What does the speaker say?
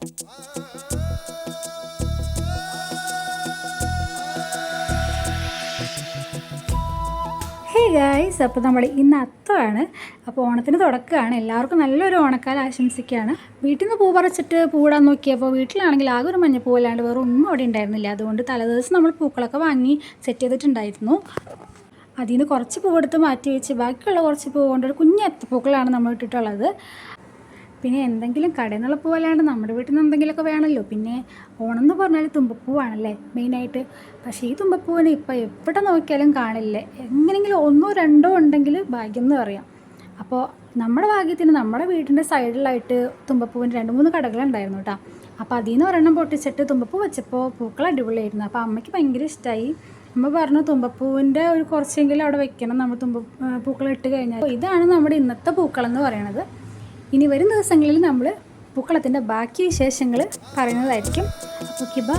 Hey guys, അപ്പോൾ നമ്മൾ ഇന്ന് അത്തമാണ്. അപ്പോൾ ഓണത്തിന് തുടക്കമാണ്. എല്ലാവർക്കും നല്ലൊരു ഓണക്കാലം ആശംസിക്കുകയാണ്. വീട്ടിൽ നിന്ന് പൂ പറിച്ചിട്ട് പൂവിടാൻ നോക്കിയപ്പോൾ വീട്ടിലാണെങ്കിൽ ആകെ ഒരു മഞ്ഞപ്പൂവല്ലാണ്ട് വേറെ ഒന്നും അവിടെ ഉണ്ടായിരുന്നില്ല. അതുകൊണ്ട് തലേദിവസം നമ്മൾ പൂക്കളൊക്കെ വാങ്ങി സെറ്റ് ചെയ്തിട്ടുണ്ടായിരുന്നു. അതിൽ നിന്ന് കുറച്ച് പൂവെടുത്ത് മാറ്റി വെച്ച് ബാക്കിയുള്ള കുറച്ച് പൂ കൊണ്ട് ഒരു കുഞ്ഞ് അത്തപ്പൂക്കളാണ് നമ്മൾ ഇട്ടിട്ടുള്ളത്. പിന്നെ എന്തെങ്കിലും കടയിൽ നിന്നുള്ള പൂവല്ലാണ്ട് നമ്മുടെ വീട്ടിൽ നിന്ന് എന്തെങ്കിലുമൊക്കെ വേണമല്ലോ. പിന്നെ ഓണം എന്ന് പറഞ്ഞാൽ തുമ്പപ്പൂവാണല്ലേ മെയിനായിട്ട്. പക്ഷേ ഈ തുമ്പപ്പൂവിന് ഇപ്പോൾ എവിടെ നോക്കിയാലും കാണില്ലേ. എങ്ങനെയെങ്കിലും ഒന്നോ രണ്ടോ ഉണ്ടെങ്കിൽ ഭാഗ്യം എന്ന് പറയാം. അപ്പോൾ നമ്മുടെ ഭാഗ്യത്തിന് നമ്മുടെ വീടിൻ്റെ സൈഡിലായിട്ട് തുമ്പപ്പൂവിൻ്റെ 2-3 കടകളുണ്ടായിരുന്നു കേട്ടോ. അപ്പോൾ അതിൽ നിന്ന് ഒരെണ്ണം പൊട്ടിച്ചിട്ട് തുമ്പപ്പൂ വെച്ചപ്പോൾ പൂക്കൾ അടിപൊളിയായിരുന്നു. അപ്പോൾ അമ്മയ്ക്ക് ഭയങ്കര ഇഷ്ടമായി. അമ്മ പറഞ്ഞു തുമ്പപ്പൂവിൻ്റെ ഒരു കുറച്ചെങ്കിലും അവിടെ വെക്കണം, നമ്മൾ പൂക്കൾ ഇട്ട് കഴിഞ്ഞാൽ. ഇതാണ് നമ്മുടെ ഇന്നത്തെ പൂക്കളെന്ന് പറയുന്നത്. ഇനി വരും ദിവസങ്ങളിൽ നമ്മൾ പൂക്കളത്തിൻ്റെ ബാക്കി വിശേഷങ്ങൾ പറയുന്നതായിരിക്കും. Okay, by.